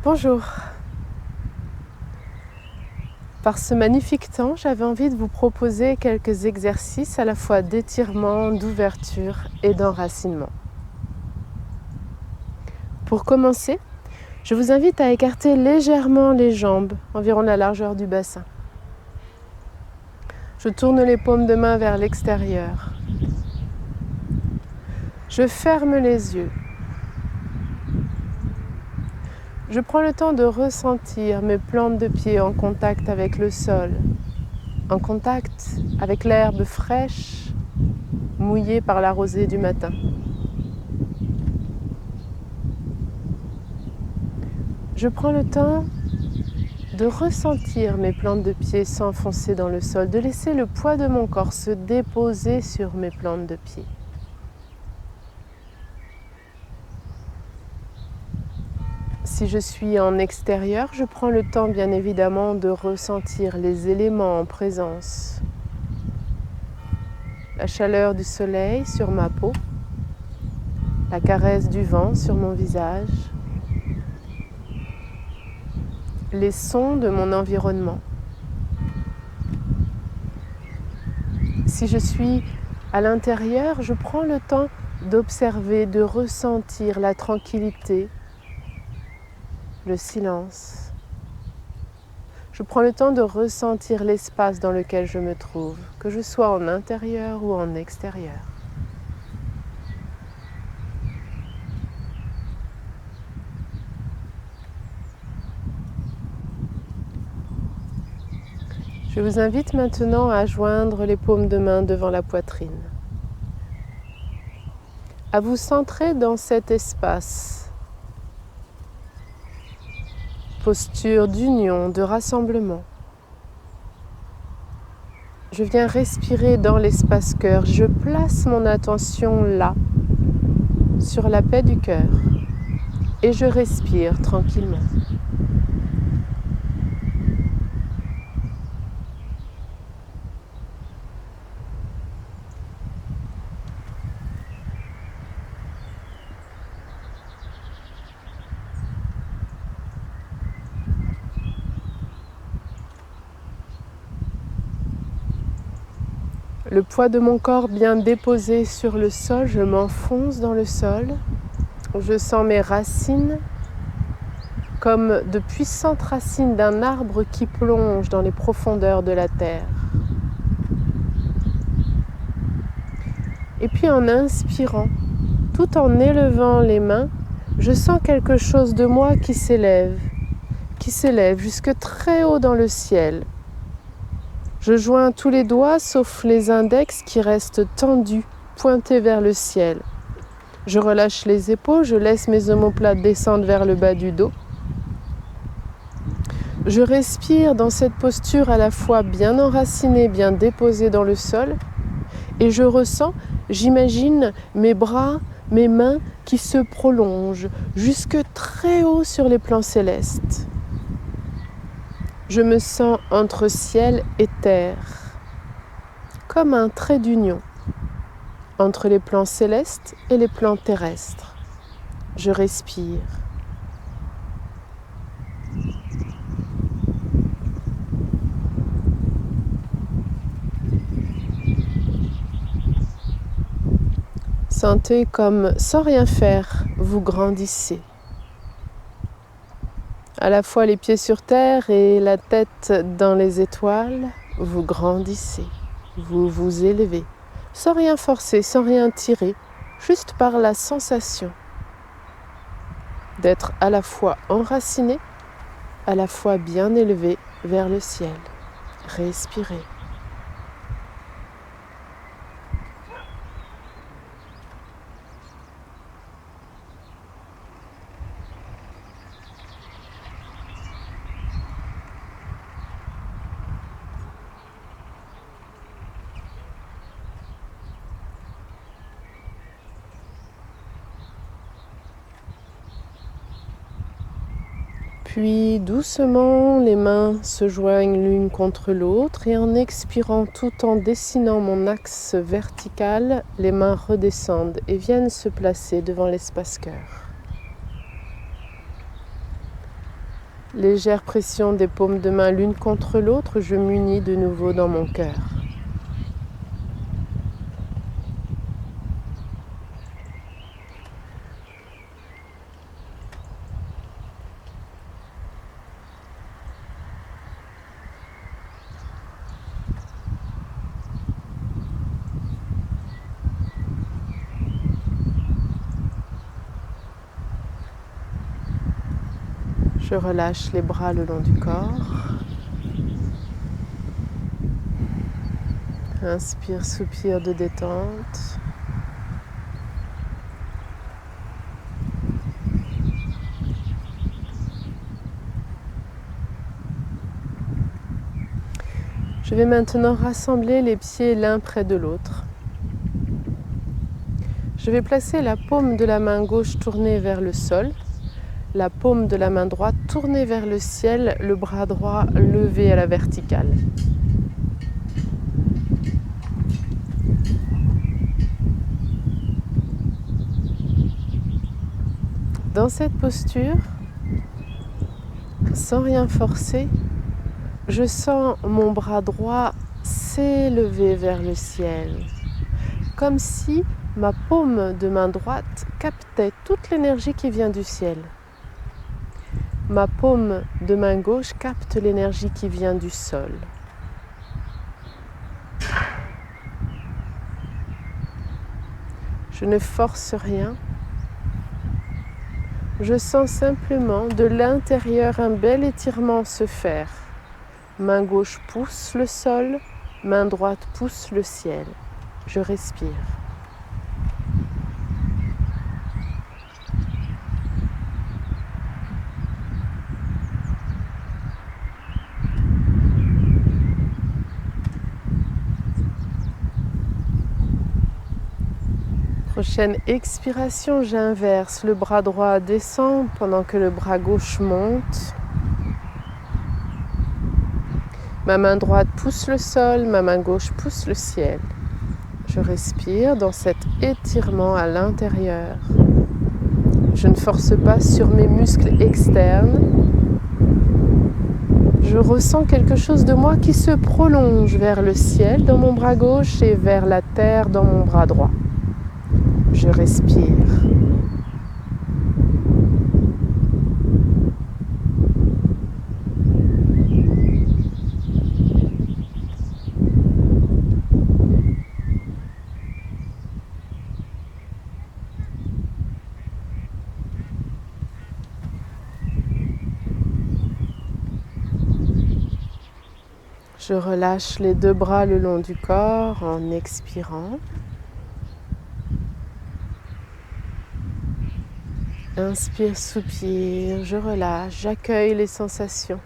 Bonjour. Par ce magnifique temps, j'avais envie de vous proposer quelques exercices à la fois d'étirement, d'ouverture et d'enracinement. Pour commencer, je vous invite à écarter légèrement les jambes, environ la largeur du bassin. Je tourne les paumes de main vers l'extérieur. Je ferme les yeux. Je prends le temps de ressentir mes plantes de pied en contact avec le sol, en contact avec l'herbe fraîche, mouillée par la rosée du matin. Je prends le temps de ressentir mes plantes de pied s'enfoncer dans le sol, de laisser le poids de mon corps se déposer sur mes plantes de pied. Si je suis en extérieur, je prends le temps bien évidemment de ressentir les éléments en présence. La chaleur du soleil sur ma peau, la caresse du vent sur mon visage, les sons de mon environnement. Si je suis à l'intérieur, je prends le temps d'observer, de ressentir la tranquillité, le silence. Je prends le temps de ressentir l'espace dans lequel je me trouve, que je sois en intérieur ou en extérieur. Je vous invite maintenant à joindre les paumes de main devant la poitrine, à vous centrer dans cet espace. Posture d'union, de rassemblement. Je viens respirer dans l'espace cœur. Je place mon attention là, sur la paix du cœur, et je respire tranquillement. Le poids de mon corps bien déposé sur le sol, je m'enfonce dans le sol. Je sens mes racines comme de puissantes racines d'un arbre qui plonge dans les profondeurs de la terre. Et puis en inspirant, tout en élevant les mains, je sens quelque chose de moi qui s'élève jusque très haut dans le ciel. Je joins tous les doigts sauf les index qui restent tendus, pointés vers le ciel. Je relâche les épaules, je laisse mes omoplates descendre vers le bas du dos. Je respire dans cette posture à la fois bien enracinée, bien déposée dans le sol. Et je ressens, j'imagine mes bras, mes mains qui se prolongent jusque très haut sur les plans célestes. Je me sens entre ciel et terre, comme un trait d'union entre les plans célestes et les plans terrestres. Je respire. Sentez comme, sans rien faire, vous grandissez. À la fois les pieds sur terre et la tête dans les étoiles, vous grandissez, vous vous élevez, sans rien forcer, sans rien tirer, juste par la sensation d'être à la fois enraciné, à la fois bien élevé vers le ciel. Respirez. Puis doucement, les mains se joignent l'une contre l'autre et en expirant tout en dessinant mon axe vertical, les mains redescendent et viennent se placer devant l'espace cœur. Légère pression des paumes de main l'une contre l'autre, je m'unis de nouveau dans mon cœur. Je relâche les bras le long du corps. Inspire, soupir de détente. Je vais maintenant rassembler les pieds l'un près de l'autre. Je vais placer la paume de la main gauche tournée vers le sol, la paume de la main droite tournée vers le ciel, le bras droit levé à la verticale. Dans cette posture, sans rien forcer, je sens mon bras droit s'élever vers le ciel, comme si ma paume de main droite captait toute l'énergie qui vient du ciel. Ma paume de main gauche capte l'énergie qui vient du sol. Je ne force rien. Je sens simplement de l'intérieur un bel étirement se faire. Main gauche pousse le sol, main droite pousse le ciel. Je respire. Prochaine expiration, j'inverse. Le bras droit descend pendant que le bras gauche monte. Ma main droite pousse le sol, ma main gauche pousse le ciel. Je respire dans cet étirement à l'intérieur. Je ne force pas sur mes muscles externes. Je ressens quelque chose de moi qui se prolonge vers le ciel dans mon bras gauche et vers la terre dans mon bras droit. Je respire. Je relâche les deux bras le long du corps en expirant. Inspire, soupire, je relâche, j'accueille les sensations.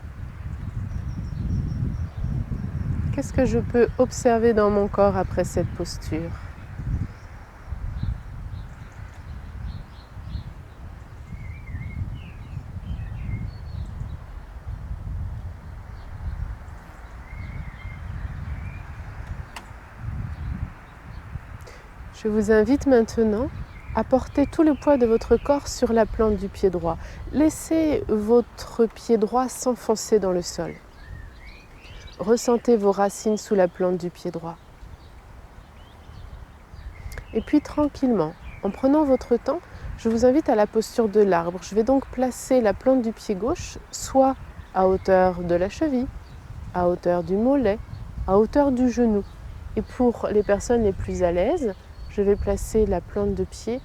Qu'est-ce que je peux observer dans mon corps après cette posture ? Je vous invite maintenant à porter tout le poids de votre corps sur la plante du pied droit. Laissez votre pied droit s'enfoncer dans le sol. Ressentez vos racines sous la plante du pied droit. Et puis tranquillement, en prenant votre temps, je vous invite à la posture de l'arbre. Je vais donc placer la plante du pied gauche soit à hauteur de la cheville, à hauteur du mollet, à hauteur du genou. Et pour les personnes les plus à l'aise, je vais placer la plante de pied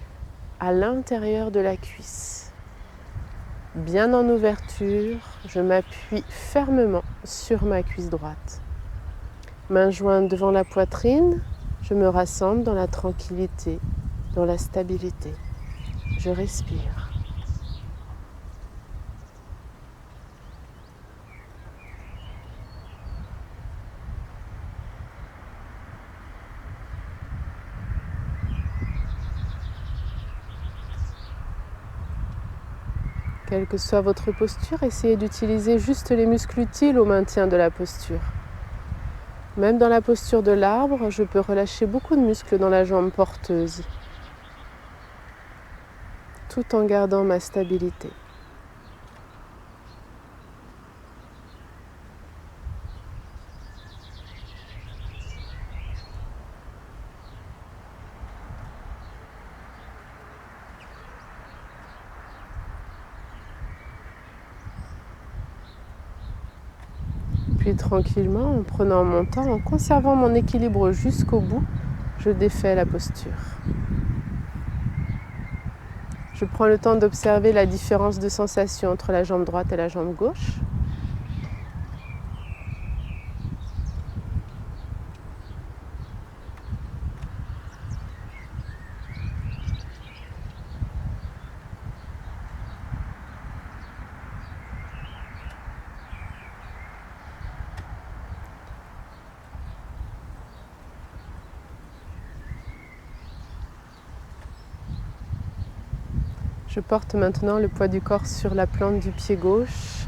à l'intérieur de la cuisse. Bien en ouverture, je m'appuie fermement sur ma cuisse droite. Mains jointes devant la poitrine, je me rassemble dans la tranquillité, dans la stabilité. Je respire. Quelle que soit votre posture, essayez d'utiliser juste les muscles utiles au maintien de la posture. Même dans la posture de l'arbre, je peux relâcher beaucoup de muscles dans la jambe porteuse, tout en gardant ma stabilité. Puis tranquillement, en prenant mon temps, en conservant mon équilibre jusqu'au bout, je défais la posture. Je prends le temps d'observer la différence de sensation entre la jambe droite et la jambe gauche. Je porte maintenant le poids du corps sur la plante du pied gauche.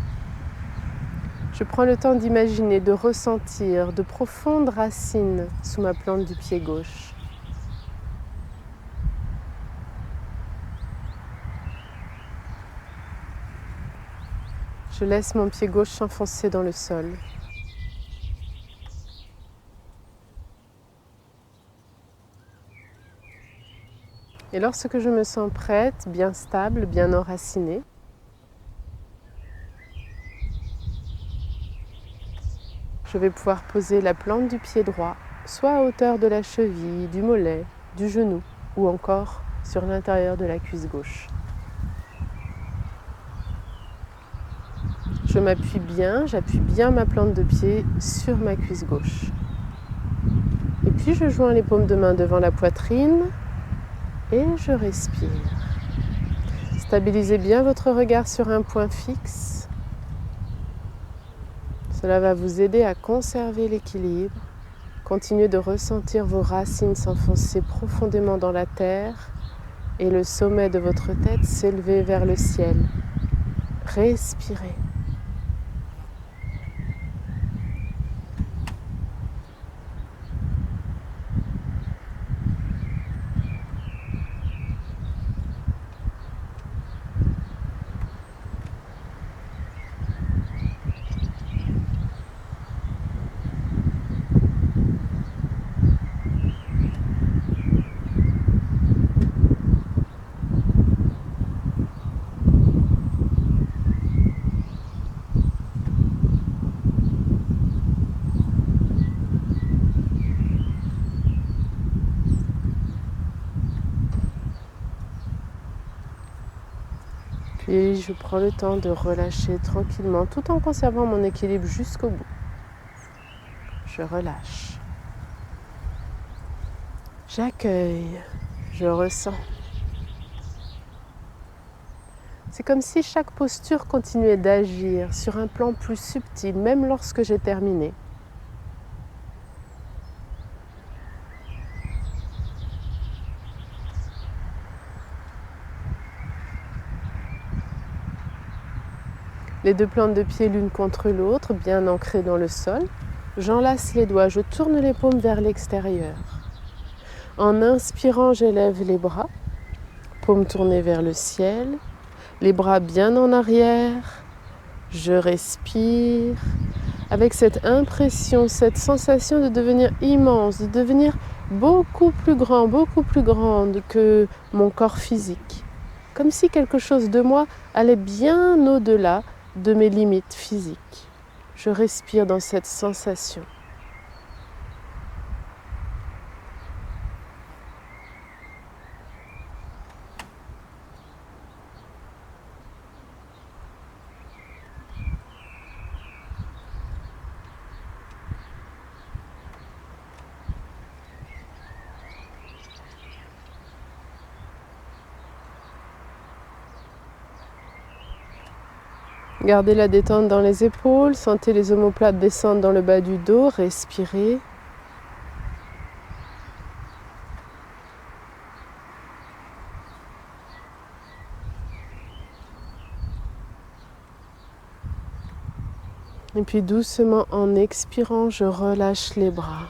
Je prends le temps d'imaginer, de ressentir de profondes racines sous ma plante du pied gauche. Je laisse mon pied gauche s'enfoncer dans le sol. Et lorsque je me sens prête, bien stable, bien enracinée, je vais pouvoir poser la plante du pied droit, soit à hauteur de la cheville, du mollet, du genou, ou encore sur l'intérieur de la cuisse gauche. Je m'appuie bien, j'appuie bien ma plante de pied sur ma cuisse gauche. Et puis je joins les paumes de main devant la poitrine et je respire. Stabilisez bien votre regard sur un point fixe. Cela va vous aider à conserver l'équilibre. Continuez de ressentir vos racines s'enfoncer profondément dans la terre et le sommet de votre tête s'élever vers le ciel. Respirez. Puis je prends le temps de relâcher tranquillement tout en conservant mon équilibre jusqu'au bout. Je relâche. J'accueille. Je ressens. C'est comme si chaque posture continuait d'agir sur un plan plus subtil, même lorsque j'ai terminé. Les deux plantes de pied l'une contre l'autre, bien ancrées dans le sol. J'enlace les doigts, je tourne les paumes vers l'extérieur. En inspirant, j'élève les bras, paumes tournées vers le ciel, les bras bien en arrière. Je respire avec cette impression, cette sensation de devenir immense, de devenir beaucoup plus grand, beaucoup plus grande que mon corps physique. Comme si quelque chose de moi allait bien au-delà de mes limites physiques. Je respire dans cette sensation. Gardez la détente dans les épaules, sentez les omoplates descendre dans le bas du dos, respirez. Et puis doucement en expirant, je relâche les bras.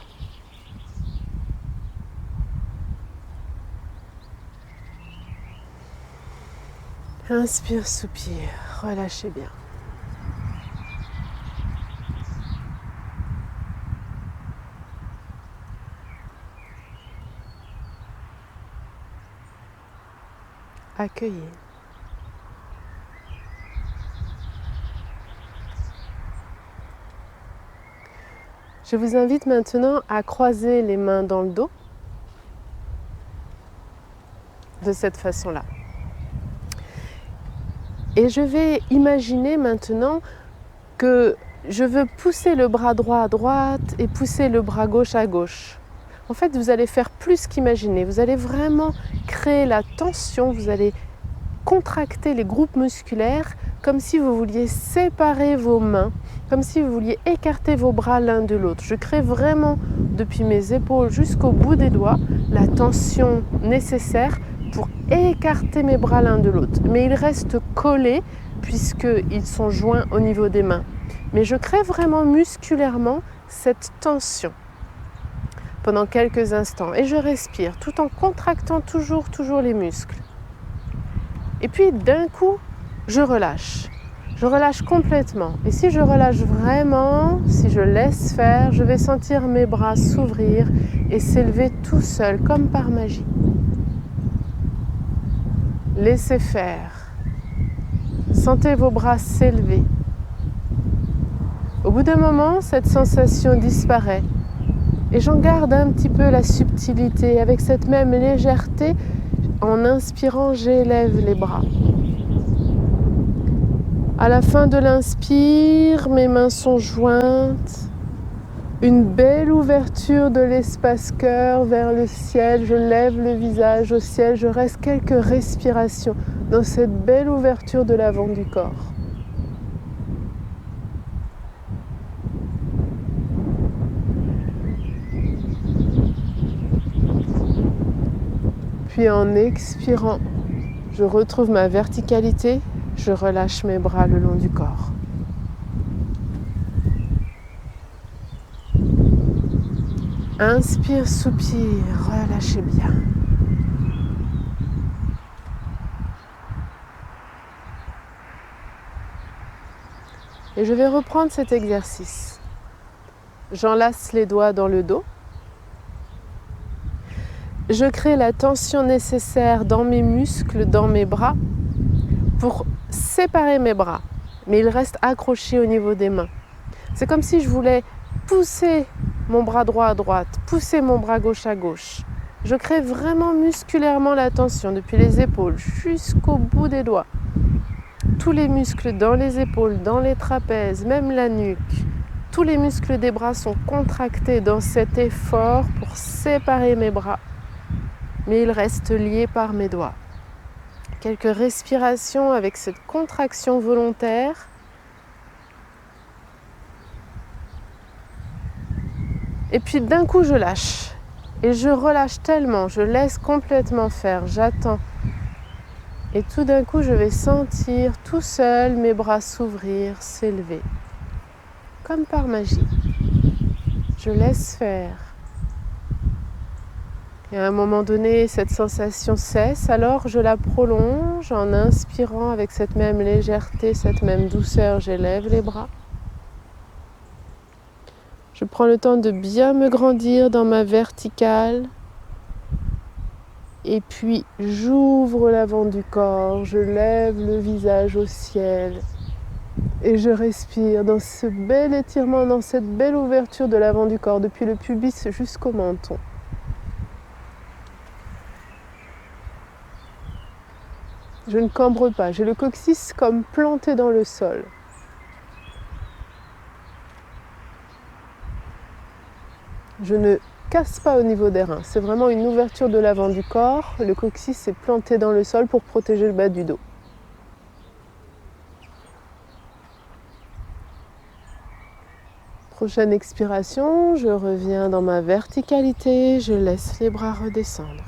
Inspire, soupire, relâchez bien. Accueillez. Je vous invite maintenant à croiser les mains dans le dos de cette façon-là. Et je vais imaginer maintenant que je veux pousser le bras droit à droite et pousser le bras gauche à gauche. En fait, vous allez faire plus qu'imaginer. Vous allez vraiment créer la tension, vous allez contracter les groupes musculaires comme si vous vouliez séparer vos mains, comme si vous vouliez écarter vos bras l'un de l'autre. Je crée vraiment depuis mes épaules jusqu'au bout des doigts la tension nécessaire pour écarter mes bras l'un de l'autre. Mais ils restent collés puisqu'ils sont joints au niveau des mains. Mais je crée vraiment musculairement cette tension pendant quelques instants et je respire tout en contractant toujours les muscles. Et puis d'un coup, je relâche. Je relâche complètement. Et si je relâche vraiment, si je laisse faire, je vais sentir mes bras s'ouvrir et s'élever tout seuls, comme par magie. Laissez faire. Sentez vos bras s'élever. Au bout d'un moment, cette sensation disparaît. Et j'en garde un petit peu la subtilité. Avec cette même légèreté, en inspirant, j'élève les bras. À la fin de l'inspire, mes mains sont jointes. Une belle ouverture de l'espace cœur vers le ciel. Je lève le visage au ciel. Je reste quelques respirations dans cette belle ouverture de l'avant du corps. Puis en expirant, je retrouve ma verticalité. Je relâche mes bras le long du corps. Inspire, soupire, relâchez bien. Et je vais reprendre cet exercice. J'enlace les doigts dans le dos. Je crée la tension nécessaire dans mes muscles, dans mes bras, pour séparer mes bras. Mais ils restent accrochés au niveau des mains. C'est comme si je voulais pousser mon bras droit à droite, pousser mon bras gauche à gauche. Je crée vraiment musculairement la tension depuis les épaules jusqu'au bout des doigts. Tous les muscles dans les épaules, dans les trapèzes, même la nuque. Tous les muscles des bras sont contractés dans cet effort pour séparer mes bras. Mais ils restent liés par mes doigts. Quelques respirations avec cette contraction volontaire. Et puis d'un coup, je lâche. Et je relâche tellement, je laisse complètement faire, j'attends. Et tout d'un coup, je vais sentir tout seul mes bras s'ouvrir, s'élever. Comme par magie. Je laisse faire. Et à un moment donné, cette sensation cesse, alors je la prolonge en inspirant avec cette même légèreté, cette même douceur, j'élève les bras. Je prends le temps de bien me grandir dans ma verticale. Et puis j'ouvre l'avant du corps, je lève le visage au ciel. Et je respire dans ce bel étirement, dans cette belle ouverture de l'avant du corps, depuis le pubis jusqu'au menton. Je ne cambre pas, j'ai le coccyx comme planté dans le sol. Je ne casse pas au niveau des reins, c'est vraiment une ouverture de l'avant du corps. Le coccyx est planté dans le sol pour protéger le bas du dos. Prochaine expiration, je reviens dans ma verticalité, je laisse les bras redescendre.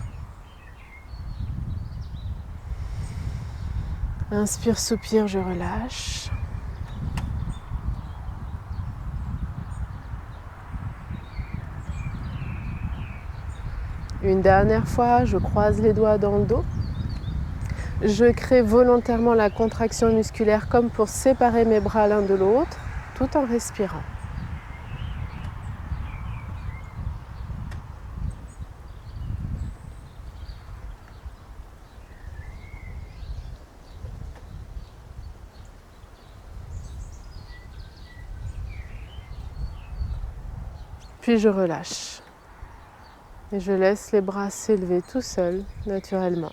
Inspire, soupire, je relâche. Une dernière fois, je croise les doigts dans le dos. Je crée volontairement la contraction musculaire comme pour séparer mes bras l'un de l'autre, tout en respirant. Puis je relâche. Et je laisse les bras s'élever tout seuls, naturellement.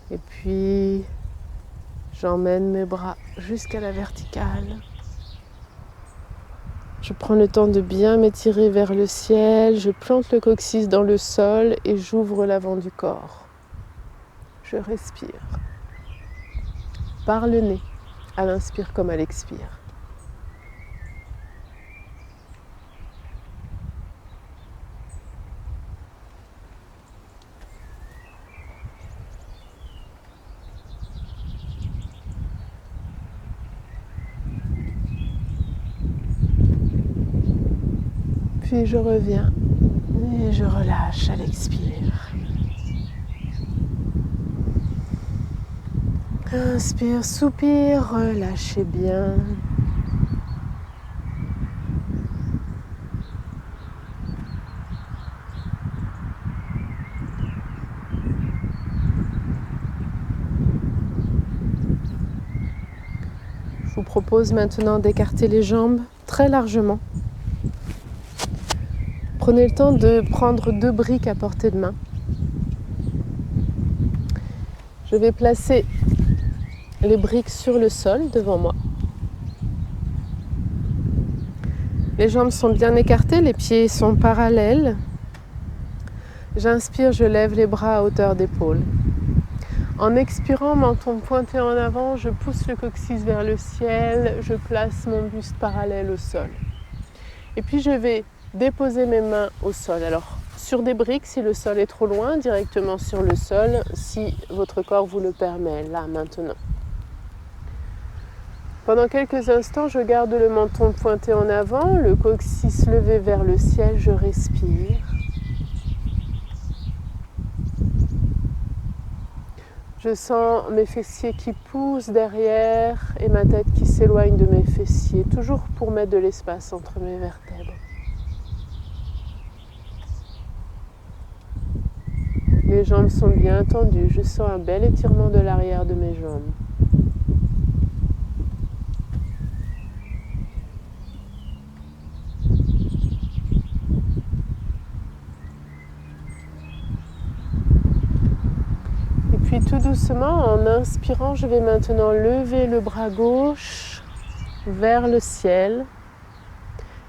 Et puis, j'emmène mes bras jusqu'à la verticale. Je prends le temps de bien m'étirer vers le ciel, je plante le coccyx dans le sol et j'ouvre l'avant du corps. Je respire. Par le nez, à l'inspire comme à l'expire. Puis je reviens et je relâche à l'expire. Inspire, soupire, relâchez bien. Je vous propose maintenant d'écarter les jambes très largement. Prenez le temps de prendre 2 briques à portée de main. Je vais placer les briques sur le sol devant moi. Les jambes sont bien écartées, les pieds sont parallèles. J'inspire, je lève les bras à hauteur d'épaule. En expirant, menton pointé en avant, je pousse le coccyx vers le ciel, je place mon buste parallèle au sol. Et puis je vais déposer mes mains au sol. Alors, sur des briques si le sol est trop loin, directement sur le sol si votre corps vous le permet, là, maintenant. Pendant quelques instants, je garde le menton pointé en avant, le coccyx levé vers le ciel, je respire. Je sens mes fessiers qui poussent derrière et ma tête qui s'éloigne de mes fessiers, toujours pour mettre de l'espace entre mes vertèbres. Les jambes sont bien tendues, je sens un bel étirement de l'arrière de mes jambes. Et puis tout doucement, en inspirant, je vais maintenant lever le bras gauche vers le ciel.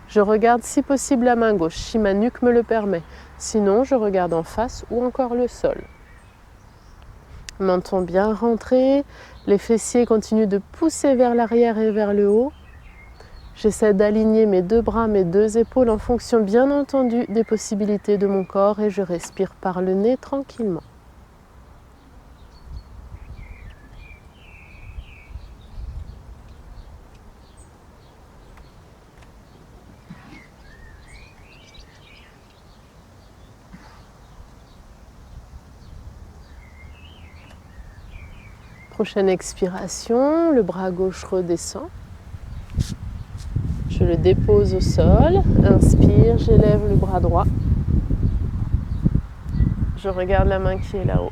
Je regarde si possible la main gauche, si ma nuque me le permet. Sinon, je regarde en face ou encore le sol. Menton bien rentré, les fessiers continuent de pousser vers l'arrière et vers le haut. J'essaie d'aligner mes 2 bras, mes 2 épaules en fonction bien entendu des possibilités de mon corps et je respire par le nez tranquillement. Prochaine expiration, le bras gauche redescend. Je le dépose au sol. Inspire, j'élève le bras droit. Je regarde la main qui est là-haut.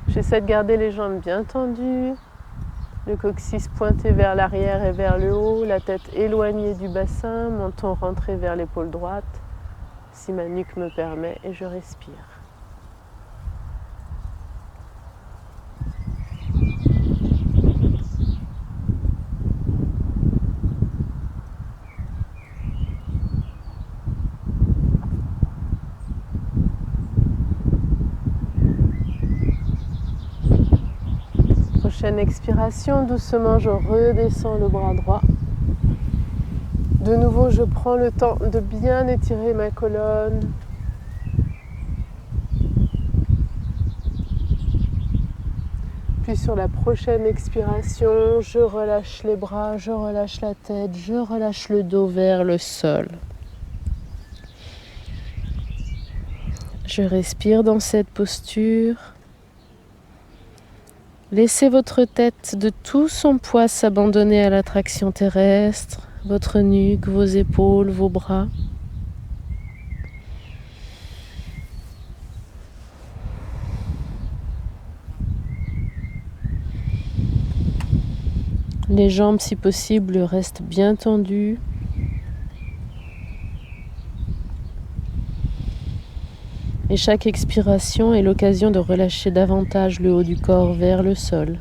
J'essaie de garder les jambes bien tendues, le coccyx pointé vers l'arrière et vers le haut, la tête éloignée du bassin, menton rentré vers l'épaule droite, si ma nuque me permet, et je respire. Prochaine expiration, doucement je redescends le bras droit. De nouveau, je prends le temps de bien étirer ma colonne. Puis sur la prochaine expiration, je relâche les bras, je relâche la tête, je relâche le dos vers le sol. Je respire dans cette posture. Laissez votre tête de tout son poids s'abandonner à l'attraction terrestre, votre nuque, vos épaules, vos bras. Les jambes, si possible, restent bien tendues. Et chaque expiration est l'occasion de relâcher davantage le haut du corps vers le sol.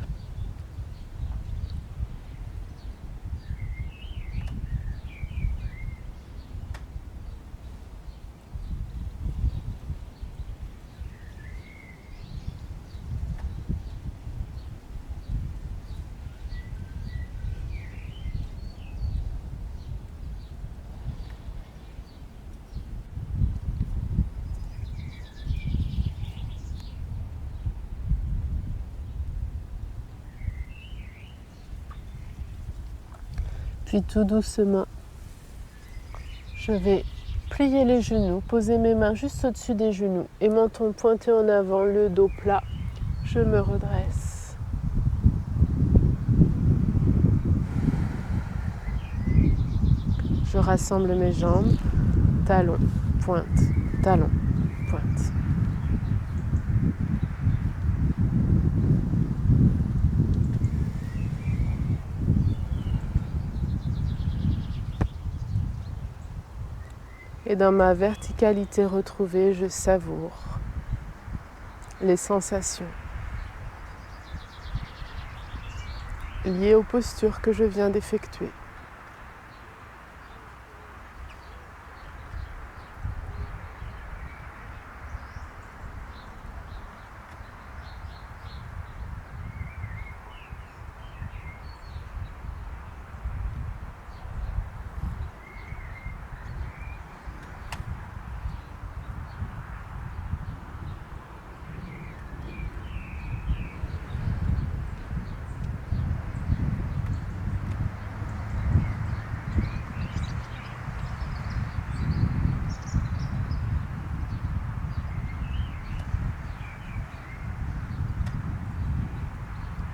Puis tout doucement, je vais plier les genoux, poser mes mains juste au-dessus des genoux et menton pointé en avant, le dos plat. Je me redresse. Je rassemble mes jambes, talons, pointe, talons, pointe. Et dans ma verticalité retrouvée, je savoure les sensations liées aux postures que je viens d'effectuer.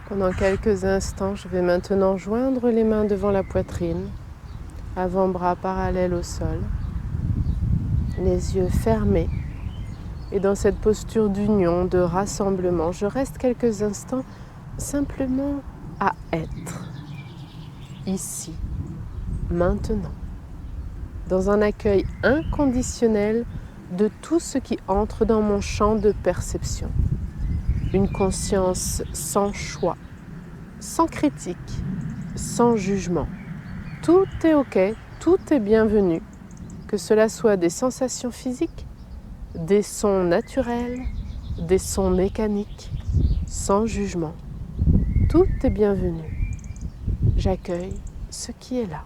Pendant quelques instants, je vais maintenant joindre les mains devant la poitrine, avant-bras parallèles au sol, les yeux fermés. Et dans cette posture d'union, de rassemblement, je reste quelques instants simplement à être, ici, maintenant, dans un accueil inconditionnel de tout ce qui entre dans mon champ de perception. Une conscience sans choix, sans critique, sans jugement. Tout est OK, tout est bienvenu, que cela soit des sensations physiques, des sons naturels, des sons mécaniques, sans jugement. Tout est bienvenu. J'accueille ce qui est là.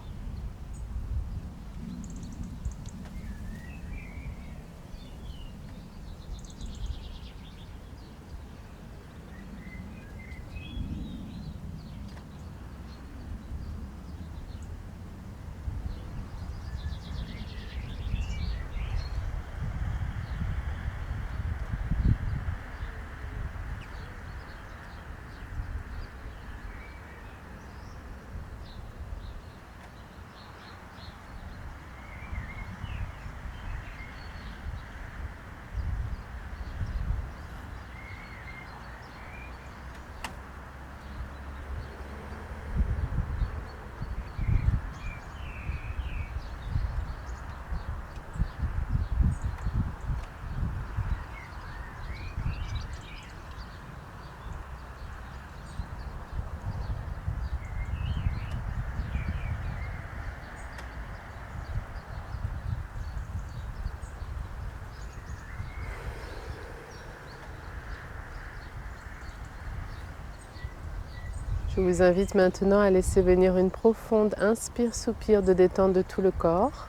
Je vous invite maintenant à laisser venir une profonde inspire-soupir de détente de tout le corps.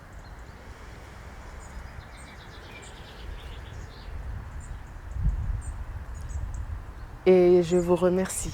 Et je vous remercie.